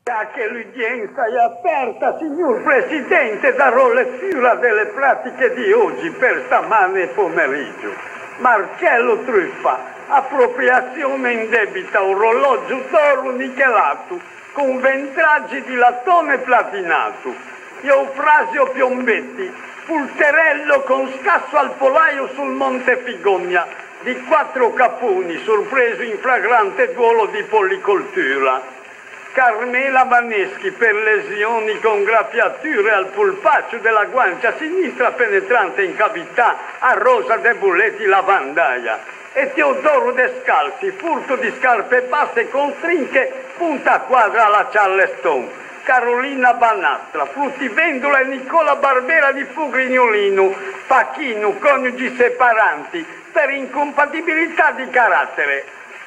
Ya che l'udienza è aperta, signor Presidente, darò lettura delle pratiche di oggi per stamane pomeriggio. Marcello Truffa, appropriazione indebita, orologio d'oro nichelato, con ventraggi di latone platinato. Eufrasio Piombetti, pulterello con scasso al polaio sul Monte Figogna, di 4 caponi, sorpreso in flagrante duolo di policoltura. Carmela Vaneschi per lesioni con graffiature al polpaccio della guancia sinistra penetrante in cavità a Rosa de Bulletti lavandaia. E Teodoro Descalzi, furto di scarpe basse con strinche punta quadra alla Charleston. Carolina Banastra, fruttivendola e Nicola Barbera di Fugrignolino, Pachino, coniugi separanti per incompatibilità di carattere.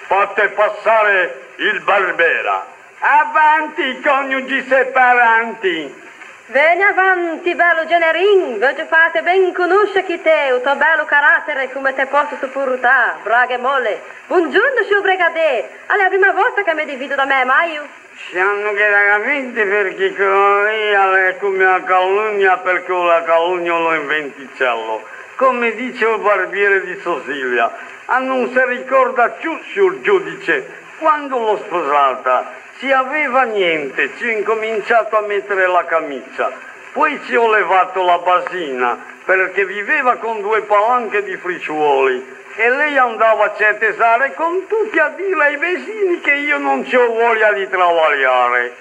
Fate passare il Barbera. Avanti, coniugi separanti! Vieni avanti, bello generin, voglio fate ben conoscere chi te, il tuo bello carattere, come te posso sopportare, braghe molle. Buongiorno, signor Brigadier, è la prima volta che mi divido da me, Maio. Sanno che ragamente perché è come la calunnia, perché la calunnia lo inventicello. Come dice il barbiere di Sicilia, non si ricorda più sul giudice, quando l'ho sposata. Si aveva niente, ci ho incominciato a mettere la camicia, poi ci ho levato la basina perché viveva con 2 palanche di fricciuoli e lei andava a cetesare con tutti a dire ai vicini che io non c'ho voglia di lavorare.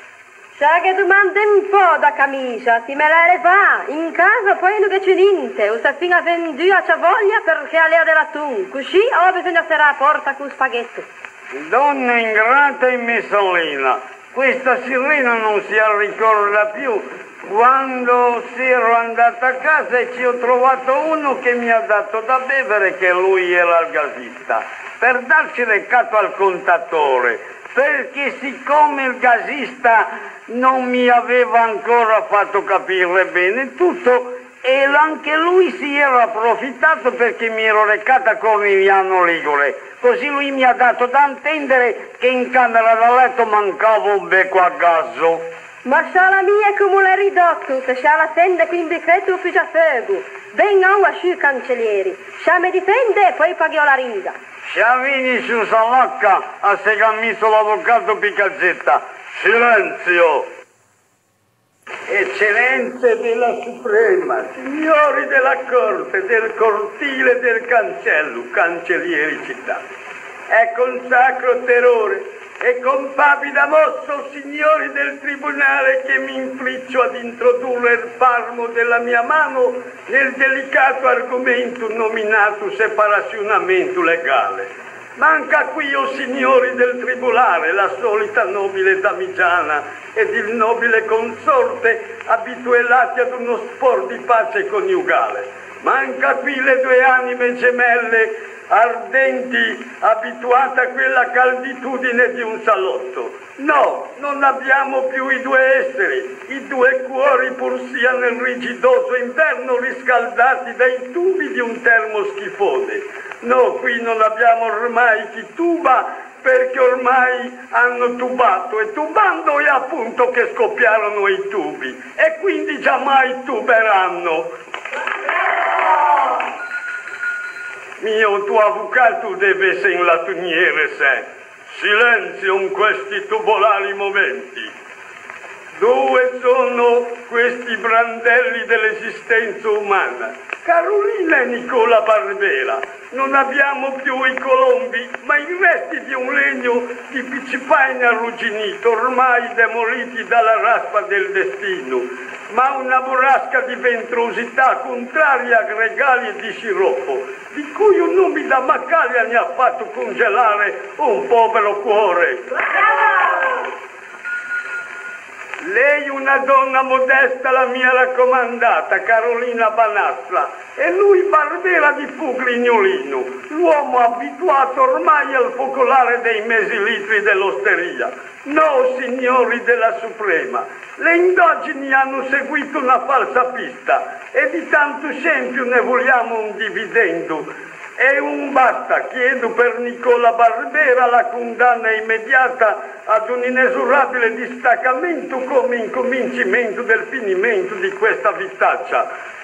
Sai che domanda un po' da camicia, ti me la leva, in casa poi non c'è niente, o se fino a venduta c'ha voglia perché ha l'ea dell'atun, così o bisogna stare a porta con spaghetti. Donna ingrata e messalina, questa sirena non si ricorda più quando ero andata a casa e ci ho trovato uno che mi ha dato da bere, che lui era il gasista, per darci recato al contatore, perché siccome il gasista non mi aveva ancora fatto capire bene tutto, e anche lui si era approfittato perché mi ero recata a Cornigliano Ligure. Così lui mi ha dato da intendere che in camera da letto mancava un becco a gaso. Ma sa la mia come l'ha ridotto, se sa la tende qui in decreto ufficio a fuoco. Ben a sui cancellieri. Sa mi difende e poi paghi la ringa. Sa vini su Salacca a se che ha messo l'avvocato Picazzetta. Silenzio! Eccellenze della Suprema, signori della Corte, del cortile del cancello, cancellieri città, è con sacro terrore e con pavida mosso, signori del Tribunale, che mi infliccio ad introdurre il palmo della mia mano nel delicato argomento nominato separazionamento legale. Manca qui, o signori del Tribunale, la solita nobile damigiana ed il nobile consorte abituati ad uno sport di pace coniugale. Manca qui le 2 anime gemelle ardenti, abituate a quella calditudine di un salotto. No, non abbiamo più i 2 esseri, i 2 cuori pur sia nel rigidoso inverno riscaldati dai tubi di un termoschifone. No, qui non abbiamo ormai chi tuba, perché ormai hanno tubato e tubando è appunto che scoppiarono i tubi e quindi giammai tuberanno. Mio tuo avvocato deve essere in latuniere, se. Silenzio in questi tubolari momenti. 2 sono questi brandelli dell'esistenza umana, Carolina e Nicola Barbera. Non abbiamo più i colombi, ma i resti di un legno di piccipaine arrugginito, ormai demoliti dalla raspa del destino, ma una burrasca di ventrosità contraria a gregali e di sciroppo, di cui un nome da Macaglia ne ha fatto congelare un povero cuore. Lei una donna modesta, la mia raccomandata, Carolina Banastra, e lui Barbera di Fugrignolino, l'uomo abituato ormai al focolare dei mesilitri dell'osteria. No, signori della Suprema, le indagini hanno seguito una falsa pista e di tanto scempio ne vogliamo un dividendo. E un basta, chiedo per Nicola Barbera la condanna immediata ad un inesorabile distaccamento come incominciamento del finimento di questa vitaccia.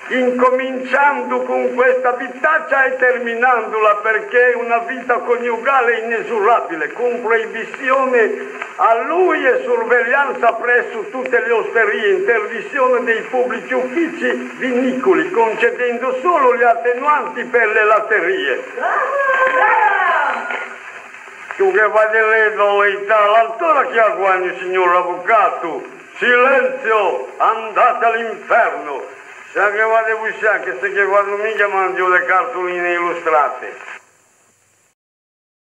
Incominciando con questa vitaccia e terminandola, perché è una vita coniugale inesorabile, con proibizione a lui e sorveglianza presso tutte le osterie, interdizione dei pubblici uffici vinicoli, concedendo solo gli attenuanti per le latterie. Tu che vai di l'età, l'altura che ha guagno, signor avvocato? Silenzio, andate all'inferno! Sa che vado a buscare, che se che vado mica mangio le cartoline illustrate.